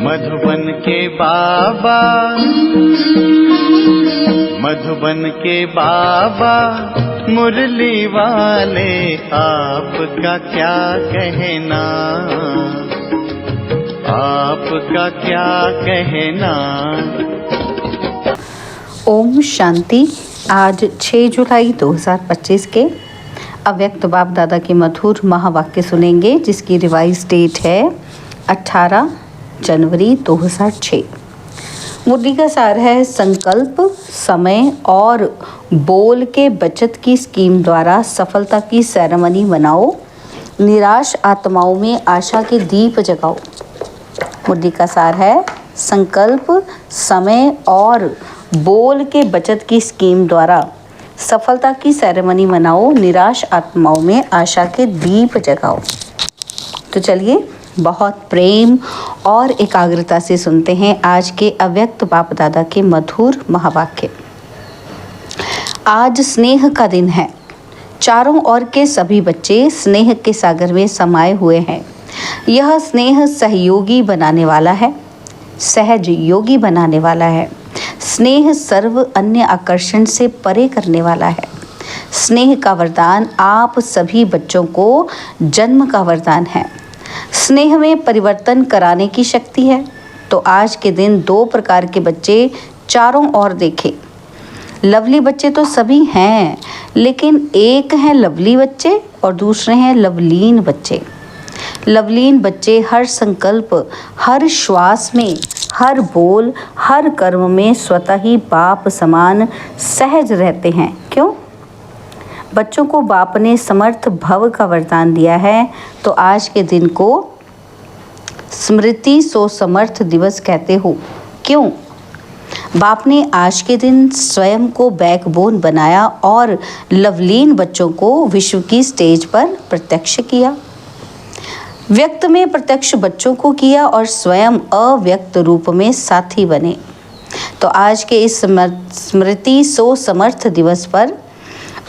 मधुबन के बाबा, मधुबन के बाबा मुरली वाले, आपका क्या कहना, आपका क्या कहना। ओम शांति। आज 6 जुलाई 2025 के अव्यक्त बाप दादा के मधुर महावाक्य सुनेंगे, जिसकी रिवाइज डेट है 18 जनवरी 2006। मुरली का सार है, संकल्प, समय और बोल के बचत की स्कीम द्वारा सफलता की सेरेमनी मनाओ, निराश आत्माओं में आशा के दीप जगाओ। मुरली का सार है, संकल्प, समय और बोल के बचत की स्कीम द्वारा सफलता की सेरेमनी मनाओ, निराश आत्माओं में आशा के दीप जगाओ। तो चलिए बहुत प्रेम और एकाग्रता से सुनते हैं आज के अव्यक्त बाप दादा के मधुर महावाक्य। आज स्नेह का दिन है। चारों ओर के सभी बच्चे स्नेह के सागर में समाये हुए हैं। यह स्नेह सहयोगी बनाने वाला है, सहज योगी बनाने वाला है। स्नेह सर्व अन्य आकर्षण से परे करने वाला है। स्नेह का वरदान आप सभी बच्चों को जन्म का वरदान है। स्नेह में परिवर्तन कराने की शक्ति है। तो आज के दिन 2 प्रकार के बच्चे चारों ओर देखें। लवली बच्चे तो सभी हैं, लेकिन एक हैं लवली बच्चे और दूसरे हैं लवलीन बच्चे। लवलीन बच्चे हर संकल्प, हर श्वास में, हर बोल, हर कर्म में स्वतः ही बाप समान सहज रहते हैं। क्यों? बच्चों को बाप ने समर्थ भव का वरदान दिया है। तो आज के दिन को स्मृति सो समर्थ दिवस कहते हो। क्यों? बाप ने आज के दिन स्वयं को बैकबोन बनाया और लवलीन बच्चों को विश्व की स्टेज पर प्रत्यक्ष किया। व्यक्त में प्रत्यक्ष बच्चों को किया और स्वयं अव्यक्त रूप में साथी बने। तो आज के इस स्मृति सो समर्थ दिवस पर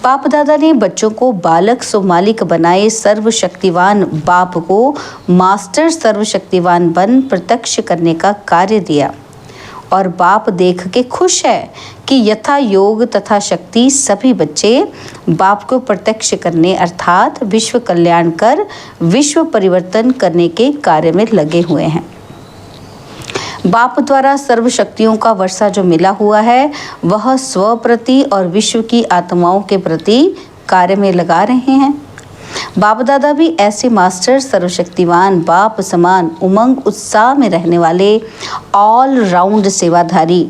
बाप दादा ने बच्चों को बालक सो मालिक बनाए सर्वशक्तिवान बाप को मास्टर सर्वशक्तिवान बन प्रत्यक्ष करने का कार्य दिया। और बाप देख के खुश है कि यथा योग तथा शक्ति सभी बच्चे बाप को प्रत्यक्ष करने अर्थात विश्व कल्याण कर विश्व परिवर्तन करने के कार्य में लगे हुए हैं। बाप द्वारा सर्व शक्तियों का वर्षा जो मिला हुआ है, वह स्व प्रति और विश्व की आत्माओं के प्रति कार्य में लगा रहे हैं। बाप दादा भी ऐसे मास्टर सर्वशक्तिवान बाप समान उमंग उत्साह में रहने वाले ऑल राउंड सेवाधारी,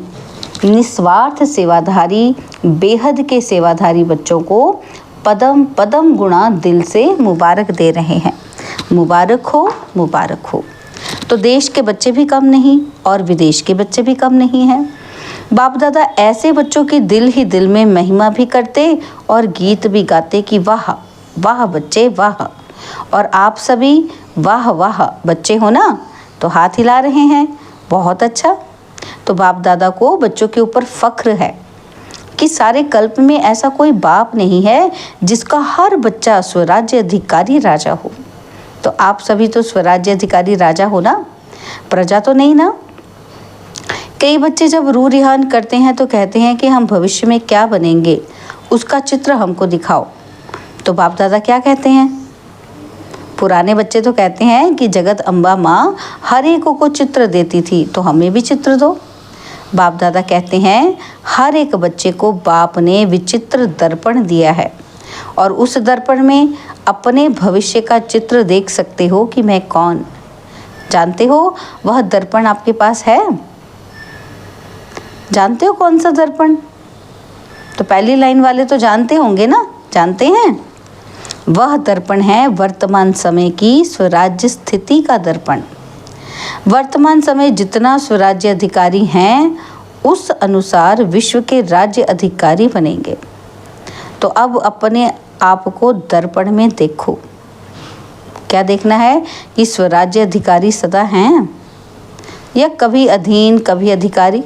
निस्वार्थ सेवाधारी, बेहद के सेवाधारी बच्चों को पदम पदम गुणा दिल से मुबारक दे रहे हैं। मुबारक हो, मुबारक हो। तो देश के बच्चे भी कम नहीं और विदेश के बच्चे भी कम नहीं हैं। बाप दादा ऐसे बच्चों की दिल ही दिल में महिमा भी करते और गीत भी गाते कि वाह वाह बच्चे वाह। और आप सभी वाह वाह बच्चे हो ना, तो हाथ हिला रहे हैं, बहुत अच्छा। तो बाप दादा को बच्चों के ऊपर फख्र है कि सारे कल्प में ऐसा कोई बाप नहीं है जिसका हर बच्चा स्वराज्य अधिकारी राजा हो। तो आप सभी तो स्वराज्य अधिकारी राजा हो ना, प्रजा तो नहीं ना। कई बच्चे जब रूह रिहान करते हैं तो कहते हैं कि हम भविष्य में क्या बनेंगे, उसका चित्र हमको दिखाओ। तो बाप दादा क्या कहते हैं? पुराने बच्चे तो कहते हैं कि जगत अम्बा माँ हर एक को चित्र देती थी, तो हमें भी चित्र दो। बाप दादा कहते हैं हर एक बच्चे को बाप ने विचित्र दर्पण दिया है और उस दर्पण में अपने भविष्य का चित्र देख सकते हो कि मैं कौन। जानते हो वह दर्पण आपके पास है? जानते हो कौन सा दर्पण? तो पहली लाइन वाले तो जानते होंगे ना, जानते हैं। वह दर्पण है वर्तमान समय की स्वराज्य स्थिति का दर्पण। वर्तमान समय जितना स्वराज्य अधिकारी हैं, उस अनुसार विश्व के राज्य अधिकारी बनेंगे। तो अब अपने आप को दर्पण में देखो। क्या देखना है कि स्वराज्य अधिकारी सदा हैं या कभी अधीन कभी अधिकारी?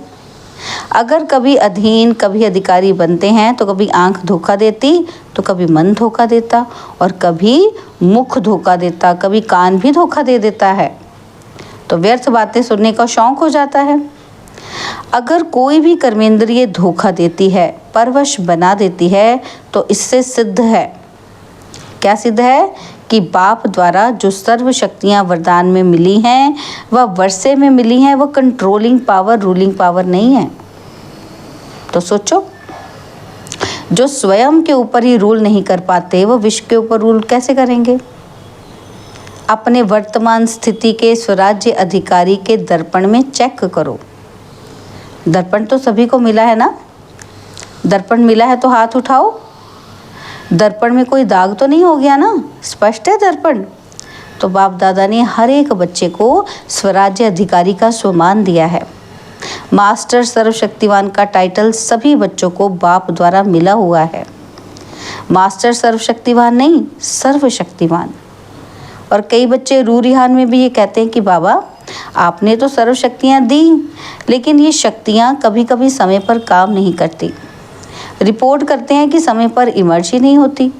अगर कभी अधीन कभी अधिकारी बनते हैं तो कभी आंख धोखा देती तो कभी मन धोखा देता और कभी मुख धोखा देता, कभी कान भी धोखा दे देता है। तो व्यर्थ बातें सुनने का शौक हो जाता है। अगर कोई भी कर्मेंद्रिय धोखा देती है, परवश बना देती है, तो इससे सिद्ध है, क्या सिद्ध है, कि बाप द्वारा जो सर्व शक्तियाँ वरदान में मिली हैं वह वर्षे में मिली हैं, वह कंट्रोलिंग पावर, रूलिंग पावर नहीं है। तो सोचो, जो स्वयं के ऊपर ही रूल नहीं कर पाते वो विश्व के ऊपर रूल कैसे करेंगे। अपने वर्तमान स्थिति के स्वराज्य अधिकारी के दर्पण में चेक करो। दर्पण तो सभी को मिला है ना, दर्पण मिला है तो हाथ उठाओ। दर्पण में कोई दाग तो नहीं हो गया ना, स्पष्ट है दर्पण। तो बाप दादा ने हर एक बच्चे को स्वराज्य अधिकारी का स्वमान दिया है। मास्टर सर्वशक्तिवान का टाइटल सभी बच्चों को बाप द्वारा मिला हुआ है। मास्टर सर्वशक्तिवान नहीं, सर्वशक्तिवान। और कई बच्चे रूरिहान में भी ये कहते हैं कि बाबा आपने तो सर्वशक्तियाँ दी, लेकिन ये शक्तियाँ कभी कभी समय पर काम नहीं करती। रिपोर्ट करते हैं कि समय पर इमर्ज ही नहीं होती,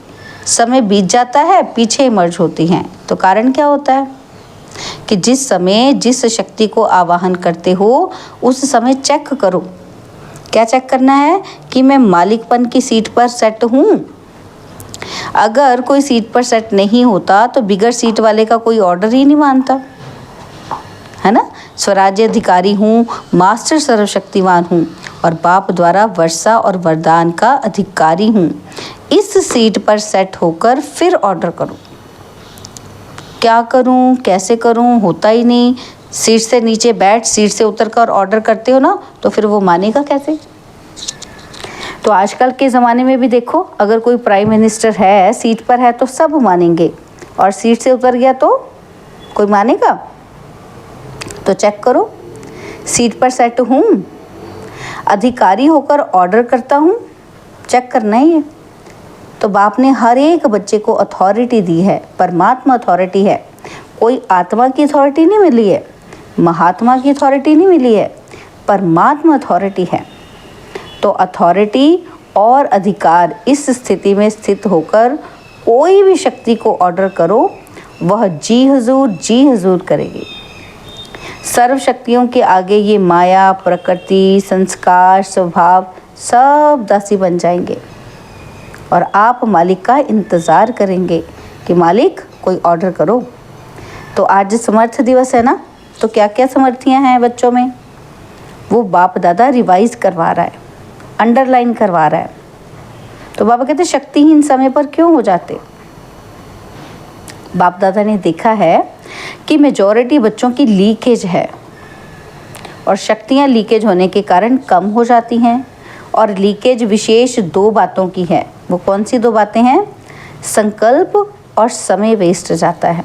समय बीत जाता है, पीछे इमर्ज होती हैं। तो कारण क्या होता है कि जिस समय जिस शक्ति को आवाहन करते हो उस समय चेक करो। क्या चेक करना है कि मैं मालिकपन की सीट पर सेट हूँ। अगर कोई सीट पर सेट नहीं होता तो बिगर सीट वाले का कोई ऑर्डर ही नहीं मानता, है ना। स्वराज्य अधिकारी हूँ, मास्टर सर्वशक्तिवान हूँ और बाप द्वारा वर्षा और वरदान का अधिकारी हूँ। इस सीट पर सेट होकर फिर ऑर्डर करूँ। क्या करूँ, कैसे करूँ, होता ही नहीं। सीट से नीचे बैठ, सीट से उतर कर ऑर्डर करते हो ना, तो फिर वो मानेगा कैसे। तो आजकल के ज़माने में भी देखो, अगर कोई प्राइम मिनिस्टर है, सीट पर है तो सब मानेंगे, और सीट से उतर गया तो कोई मानेगा। तो चेक करो, सीट पर सेट हूँ, अधिकारी होकर ऑर्डर करता हूँ, चेक करना ही है। तो बाप ने हर एक बच्चे को अथॉरिटी दी है, परमात्मा अथॉरिटी है। कोई आत्मा की अथॉरिटी नहीं मिली है, महात्मा की अथॉरिटी नहीं मिली है, परमात्मा अथॉरिटी है। तो अथॉरिटी और अधिकार इस स्थिति में स्थित होकर कोई भी शक्ति को ऑर्डर करो, वह जी हुजूर करेगी। सर्व शक्तियों के आगे ये माया, प्रकृति, संस्कार, स्वभाव सब दासी बन जाएंगे और आप मालिक का इंतज़ार करेंगे कि मालिक कोई ऑर्डर करो। तो आज समर्थ दिवस है ना, तो क्या क्या समर्थियाँ हैं बच्चों में, वो बाप दादा रिवाइज करवा रहा है, अंडरलाइन करवा रहा है। तो बाबा कहते शक्तिहीन समय पर क्यों हो जाते। बाप दादा ने देखा है कि मेजॉरिटी बच्चों की लीकेज है और शक्तियाँ लीकेज होने के कारण कम हो जाती हैं। और लीकेज विशेष दो बातों की है। वो कौन सी दो बातें हैं, संकल्प और समय वेस्ट जाता है।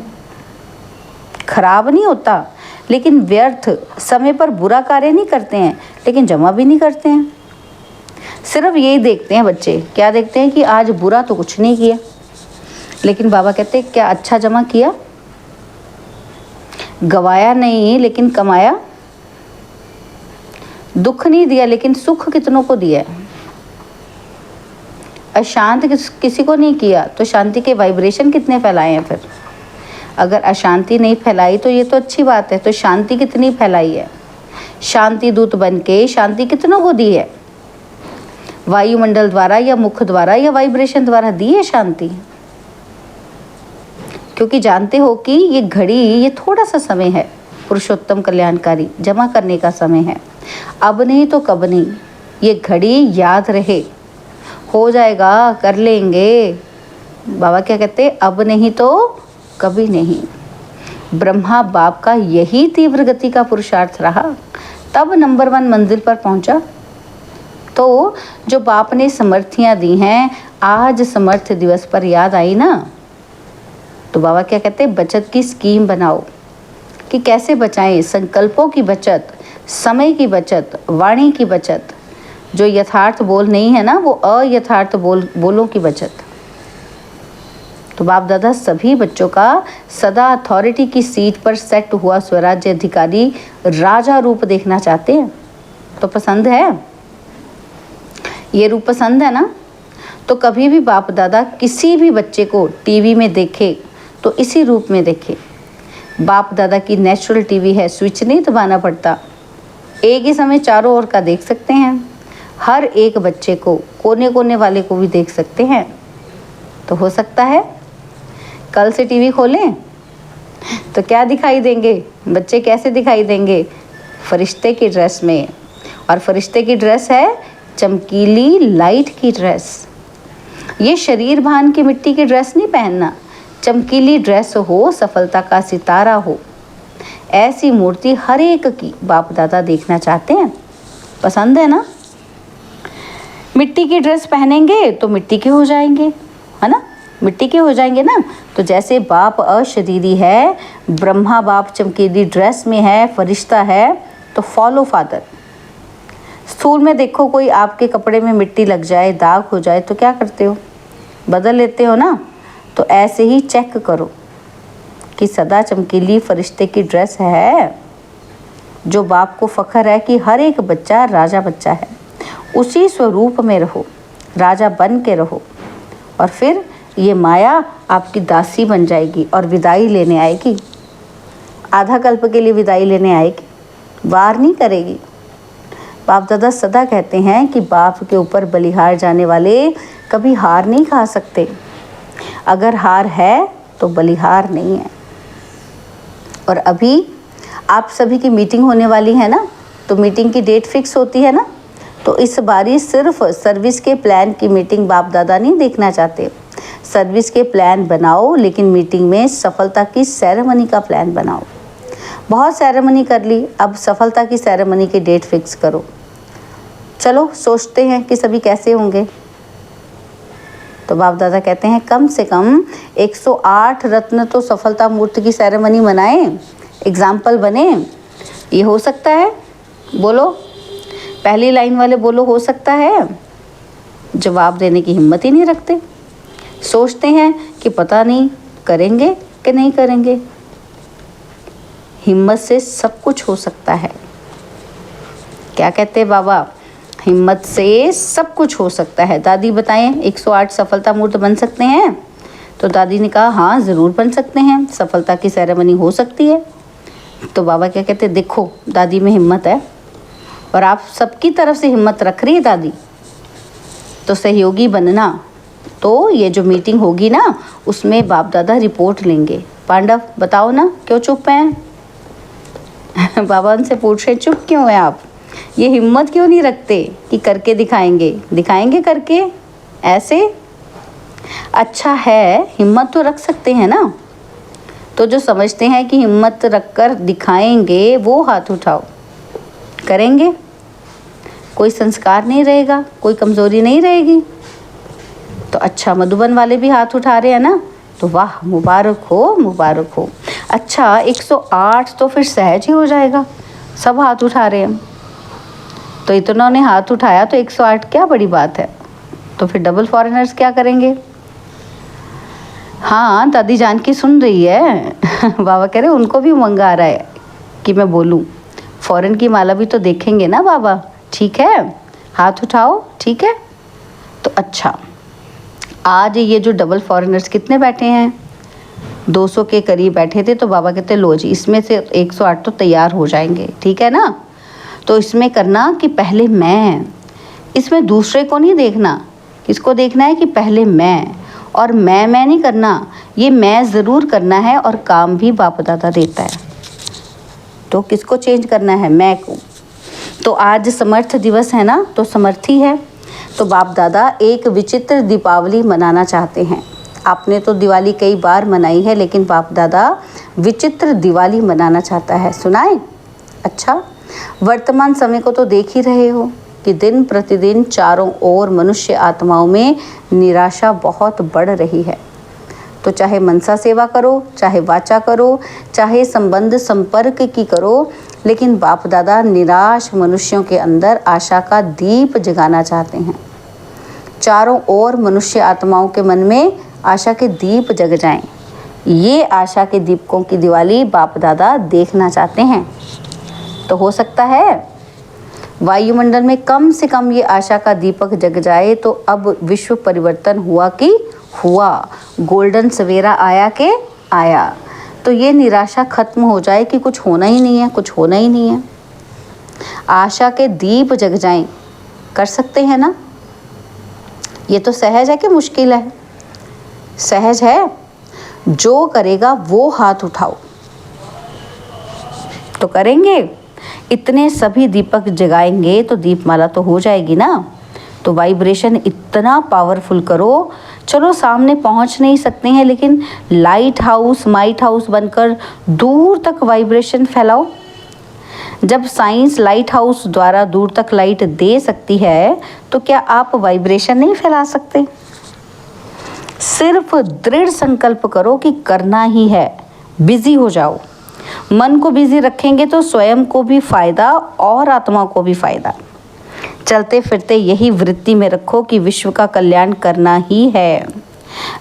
खराब नहीं होता, लेकिन व्यर्थ, समय पर बुरा कार्य नहीं करते हैं, लेकिन जमा भी नहीं करते हैं। सिर्फ यही देखते हैं बच्चे, क्या देखते हैं कि आज बुरा तो कुछ नहीं किया, लेकिन बाबा कहते हैं क्या अच्छा जमा किया, गवाया नहीं लेकिन कमाया, दुख नहीं दिया लेकिन सुख कितनों को दिया, अशांत किसी को नहीं किया तो शांति के वाइब्रेशन कितने फैलाए हैं। फिर अगर अशांति नहीं फैलाई तो ये तो अच्छी बात है, तो शांति कितनी फैलाई है, शांति दूत बन के शांति कितनों को दी है, वायुमंडल द्वारा या मुख द्वारा या वाइब्रेशन द्वारा दी है शांति। क्योंकि जानते हो कि ये घड़ी, ये थोड़ा सा समय है पुरुषोत्तम कल्याणकारी, जमा करने का समय है। अब नहीं तो कब नहीं, ये घड़ी याद रहे, हो जाएगा, कर लेंगे। बाबा क्या कहते, अब नहीं तो कभी नहीं। ब्रह्मा बाप का यही तीव्र गति का पुरुषार्थ रहा, तब नंबर 1 मंजिल पर पहुंचा। तो जो बाप ने समर्थियाँ दी हैं, आज समर्थ दिवस पर याद आई ना, तो बाबा क्या कहते हैं, बचत की स्कीम बनाओ कि कैसे बचाएं। संकल्पों की बचत, समय की बचत, वाणी की बचत, जो यथार्थ बोल नहीं है ना, वो अयथार्थ बोलों की बचत। तो बाप दादा सभी बच्चों का सदा अथॉरिटी की सीट पर सेट हुआ स्वराज्य अधिकारी राजा रूप देखना चाहते हैं। तो पसंद है, ये रूप पसंद है ना। तो कभी भी बाप दादा किसी भी बच्चे को टीवी में देखे तो इसी रूप में देखे। बाप दादा की नेचुरल टीवी है, स्विच नहीं दबाना पड़ता, एक ही समय चारों ओर का देख सकते हैं। हर एक बच्चे को, कोने कोने वाले को भी देख सकते हैं। तो हो सकता है कल से टीवी खोलें तो क्या दिखाई देंगे बच्चे, कैसे दिखाई देंगे? फरिश्ते की ड्रेस में। और फरिश्ते की ड्रेस है चमकीली लाइट की ड्रेस। ये शरीर भान की मिट्टी की ड्रेस नहीं पहनना, चमकीली ड्रेस हो, सफलता का सितारा हो। ऐसी मूर्ति हर एक की बाप दादा देखना चाहते हैं। पसंद है ना? मिट्टी की ड्रेस पहनेंगे तो मिट्टी के हो जाएंगे, है ना? मिट्टी के हो जाएंगे ना। तो जैसे बाप अशरीरी है, ब्रह्मा बाप चमकीली ड्रेस में है, फरिश्ता है, तो फॉलो फादर। स्कूल में देखो कोई आपके कपड़े में मिट्टी लग जाए, दाग हो जाए, तो क्या करते हो? बदल लेते हो ना। तो ऐसे ही चेक करो कि सदा चमकीली फरिश्ते की ड्रेस है। जो बाप को फ़ख्र है कि हर एक बच्चा राजा बच्चा है, उसी स्वरूप में रहो, राजा बन के रहो। और फिर ये माया आपकी दासी बन जाएगी और विदाई लेने आएगी। आधा कल्प के लिए विदाई लेने आएगी, वार नहीं करेगी। बाप दादा सदा कहते हैं कि बाप के ऊपर बलिहार जाने वाले कभी हार नहीं खा सकते। अगर हार है तो बलिहार नहीं है। और अभी आप सभी की मीटिंग होने वाली है ना, तो मीटिंग की डेट फिक्स होती है ना। तो इस बारी सिर्फ सर्विस के प्लान की मीटिंग बाप दादा नहीं देखना चाहते। सर्विस के प्लान बनाओ, लेकिन मीटिंग में सफलता की सेरेमनी का प्लान बनाओ। बहुत सेरेमनी कर ली, अब सफलता की सेरेमनी की डेट फिक्स करो। चलो सोचते हैं कि सभी कैसे होंगे। तो बाप दादा कहते हैं कम से कम 108 रत्न तो सफलता मूर्ति की सेरेमनी मनाएं, एग्जाम्पल बने। ये हो सकता है? बोलो, पहली लाइन वाले बोलो, हो सकता है? जवाब देने की हिम्मत ही नहीं रखते। सोचते हैं कि पता नहीं करेंगे कि नहीं करेंगे। हिम्मत से सब कुछ हो सकता है। क्या कहते हैं बाबा? हिम्मत से सब कुछ हो सकता है। दादी बताएं 108 सफलता मूर्त बन सकते हैं? तो दादी ने कहा हाँ ज़रूर बन सकते हैं, सफलता की सेरेमनी हो सकती है। तो बाबा क्या कहते हैं, देखो दादी में हिम्मत है और आप सबकी तरफ से हिम्मत रख रही है दादी, तो सहयोगी बनना। तो ये जो मीटिंग होगी ना, उसमें बाप दादा रिपोर्ट लेंगे। पांडव बताओ ना, क्यों चुप हैं? बाबा उनसे पूछ रहे चुप क्यों हैं आप? ये हिम्मत क्यों नहीं रखते कि करके दिखाएंगे? दिखाएंगे करके ऐसे? अच्छा है, हिम्मत तो रख सकते हैं ना। तो जो समझते हैं कि हिम्मत रखकर दिखाएंगे वो हाथ उठाओ, करेंगे। कोई संस्कार नहीं रहेगा, कोई कमज़ोरी नहीं रहेगी। तो अच्छा, मधुबन वाले भी हाथ उठा रहे हैं ना, तो वाह, मुबारक हो, मुबारक हो। अच्छा 108 तो फिर सहज ही हो जाएगा, सब हाथ उठा रहे हैं। तो इतनों ने हाथ उठाया तो 108 क्या बड़ी बात है। तो फिर डबल फॉरेनर्स क्या करेंगे? हाँ, दादी जान की सुन रही है। बाबा कह रहे उनको भी उमंग आ रहा है कि मैं बोलूँ। फॉरेन की माला भी तो देखेंगे ना बाबा। ठीक है, हाथ उठाओ, ठीक है। तो अच्छा, आज ये जो डबल फॉरेनर्स कितने बैठे हैं? 200 के करीब बैठे थे। तो बाबा कहते लो जी, इसमें से 108 तो तैयार हो जाएंगे, ठीक है ना। तो इसमें करना कि पहले मैं, इसमें दूसरे को नहीं देखना। किसको देखना है कि पहले मैं, और मैं नहीं करना, ये मैं ज़रूर करना है। और काम भी बाप दादा देता है। तो किसको चेंज करना है? मैं को। तो आज समर्थ दिवस है ना, तो समर्थी है। तो बाप दादा एक विचित्र दीपावली मनाना चाहते हैं। आपने तो दिवाली कई बार मनाई है, लेकिन बाप दादा विचित्र दिवाली मनाना चाहता है। सुनाए? अच्छा, वर्तमान समय को तो देख ही रहे हो कि दिन प्रतिदिन चारों ओर मनुष्य आत्माओं में निराशा बहुत बढ़ रही है। तो चाहे मनसा सेवा करो, चाहे वाचा करो, चाहे संबंध संपर्क की करो, लेकिन बाप दादा निराश मनुष्यों के अंदर आशा का दीप जगाना चाहते हैं। चारों ओर मनुष्य आत्माओं के मन में आशा के दीप जग जाएं। ये आशा के दीपकों की दिवाली बाप दादा देखना चाहते हैं। तो हो सकता है वायुमंडल में कम से कम ये आशा का दीपक जग जाए, तो अब विश्व परिवर्तन हुआ कि हुआ, गोल्डन सवेरा आया के आया। तो ये निराशा खत्म हो जाए कि कुछ होना ही नहीं है, कुछ होना ही नहीं है। आशा के दीप जग जाएं, कर सकते हैं ना? ये तो सहज है कि मुश्किल है? सहज है। जो करेगा वो हाथ उठाओ। तो करेंगे? इतने सभी दीपक जगाएंगे तो दीपमाला तो हो जाएगी ना। तो वाइब्रेशन इतना पावरफुल करो, चलो सामने पहुंच नहीं सकते हैं लेकिन लाइट हाउस माइट हाउस बनकर दूर तक वाइब्रेशन फैलाओ। जब साइंस लाइट हाउस द्वारा दूर तक लाइट दे सकती है तो क्या आप वाइब्रेशन नहीं फैला सकते? सिर्फ दृढ़ संकल्प करो कि करना ही है। बिजी हो जाओ। मन को बिजी रखेंगे तो स्वयं को भी फायदा और आत्मा को भी फायदा। चलते फिरते यही वृत्ति में रखो कि विश्व का कल्याण करना ही है।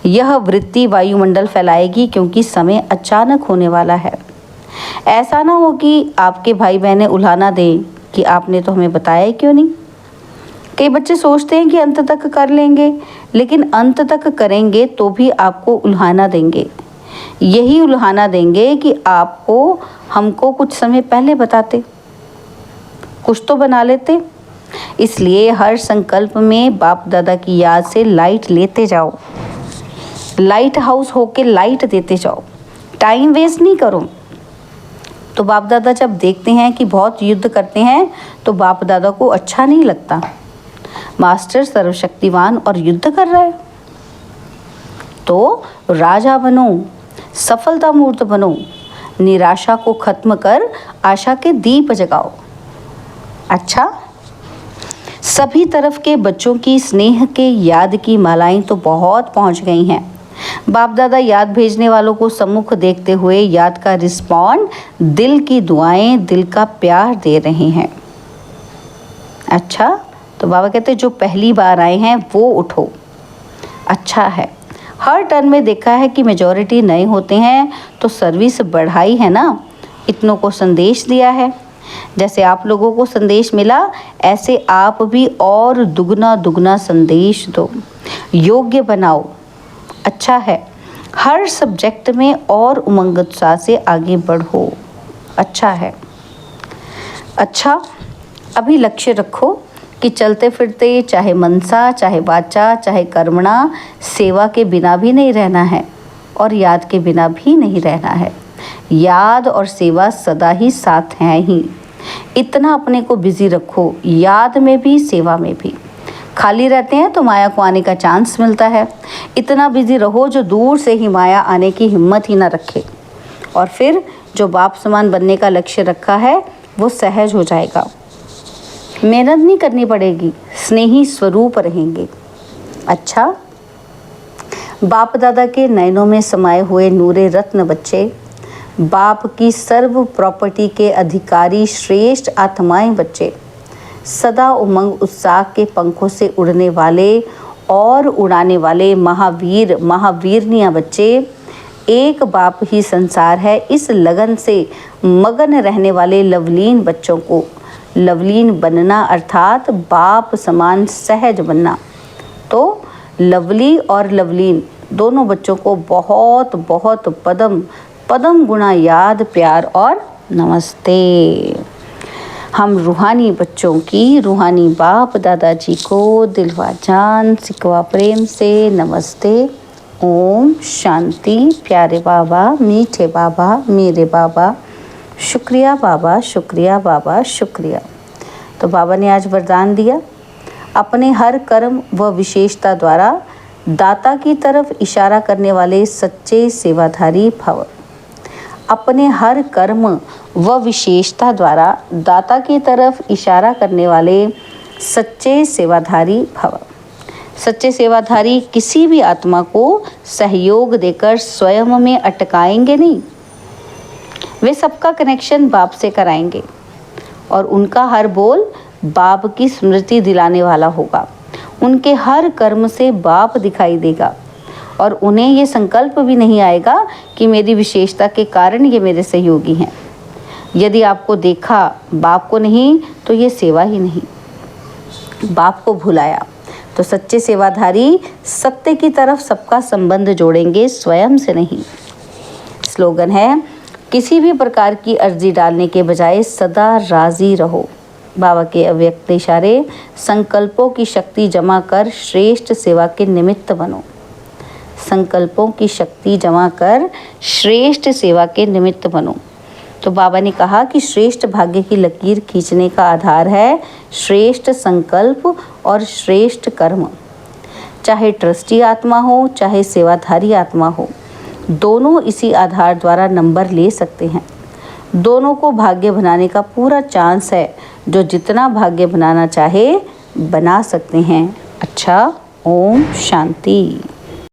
यह वृत्ति वायुमंडल फैलाएगी क्योंकि समय अचानक होने वाला है। ऐसा ना हो कि आपके भाई बहनें उल्हाना दें कि आपने तो हमें बताया क्यों नहीं। कई बच्चे सोचते हैं कि अंत तक कर लेंगे, लेकिन अंत तक करेंगे तो भी आपको उल्हाना देंगे। यही उल्हाना देंगे कि आपको हमको कुछ समय पहले बताते, कुछ तो बना लेते। इसलिए हर संकल्प में बाप दादा की याद से लाइट लेते जाओ। लाइट हाउस होके लाइट देते जाओ। टाइम वेस्ट नहीं करो। तो बाप दादा जब देखते हैं कि बहुत युद्ध करते हैं तो बाप दादा को अच्छा नहीं लगता। मास्टर सर्वशक्तिवान और युद्ध कर रहा है, तो राजा बनो, सफलता मूर्त बनो। निराशा को खत्म कर आशा के दीप जगाओ। अच्छा, सभी तरफ के बच्चों की स्नेह के याद की मालाएं तो बहुत पहुंच गई हैं। बाप दादा याद भेजने वालों को सम्मुख देखते हुए याद का रिस्पॉन्ड, दिल की दुआएं, दिल का प्यार दे रहे हैं। अच्छा, तो बाबा कहते जो पहली बार आए हैं वो उठो। अच्छा है। हर टर्न में देखा है कि मेजॉरिटी नए होते हैं तो सर्विस बढ़ाई है ना, इतनों को संदेश दिया है। जैसे आप लोगों को संदेश मिला ऐसे आप भी और दुगना दुगना संदेश दो। योग्य बनाओ। अच्छा है। हर सब्जेक्ट में और उमंग उत्साह से आगे बढ़ो। अच्छा है। अच्छा, अभी लक्ष्य रखो कि चलते फिरते चाहे मनसा, चाहे वाचा, चाहे कर्मणा, सेवा के बिना भी नहीं रहना है और याद के बिना भी नहीं रहना है। याद और सेवा सदा ही साथ हैं ही। इतना अपने को बिजी रखो, याद में भी सेवा में भी। खाली रहते हैं तो माया को आने का चांस मिलता है। इतना बिजी रहो जो दूर से ही माया आने की हिम्मत ही ना रखे। और फिर जो बाप समान बनने का लक्ष्य रखा है वो सहज हो जाएगा। मेहनत नहीं करनी पड़ेगी, स्नेही स्वरूप रहेंगे। अच्छा, बाप दादा के नयनों में समाये हुए नूरे रत्न बच्चे, बाप की सर्व प्रॉपर्टी के अधिकारी श्रेष्ठ आत्माएं बच्चे, सदा उमंग उत्साह के पंखों से उड़ने वाले और उड़ाने वाले महावीर महावीरनियां बच्चे, एक बाप ही संसार है, इस लगन से मगन रहने वाले लवलीन बच्चों को लवलीन बनना अर्थात बाप समान सहज बनना। तो लवली और लवलीन दोनों बच्चों को बहुत बहुत पदम पदम गुणा याद, प्यार और नमस्ते। हम रूहानी बच्चों की रूहानी बाप दादाजी को दिलवा जान सिकवा प्रेम से नमस्ते। ओम शांति। प्यारे बाबा, मीठे बाबा, मेरे बाबा, शुक्रिया बाबा, शुक्रिया बाबा, शुक्रिया। तो बाबा ने आज वरदान दिया, अपने हर कर्म व विशेषता द्वारा दाता की तरफ इशारा करने वाले सच्चे सेवाधारी भव। अपने हर कर्म व विशेषता द्वारा दाता की तरफ इशारा करने वाले सच्चे सेवाधारी भव। सच्चे सेवाधारी किसी भी आत्मा को सहयोग देकर स्वयं में अटकाएंगे नहीं, वे सबका कनेक्शन बाप से कराएंगे और उनका हर बोल बाप की स्मृति दिलाने वाला होगा। उनके हर कर्म से बाप दिखाई देगा और उन्हें ये संकल्प भी नहीं आएगा कि मेरी विशेषता के कारण ये मेरे सहयोगी हैं। यदि आपको देखा बाप को नहीं तो ये सेवा ही नहीं। बाप को भुलाया तो सच्चे सेवाधारी सत्य की तरफ सबका संबंध जोड़ेंगे, स्वयं से नहीं। स्लोगन है, किसी भी प्रकार की अर्जी डालने के बजाय सदा राजी रहो। बाबा के अव्यक्त इशारे, संकल्पों की शक्ति जमा कर श्रेष्ठ सेवा के निमित्त बनो। संकल्पों की शक्ति जमा कर श्रेष्ठ सेवा के निमित्त बनो। तो बाबा ने कहा कि श्रेष्ठ भाग्य की लकीर खींचने का आधार है श्रेष्ठ संकल्प और श्रेष्ठ कर्म। चाहे ट्रस्टी आत्मा हो, चाहे सेवाधारी आत्मा हो, दोनों इसी आधार द्वारा नंबर ले सकते हैं। दोनों को भाग्य बनाने का पूरा चांस है। जो जितना भाग्य बनाना चाहे बना सकते हैं। अच्छा, ओम शांति।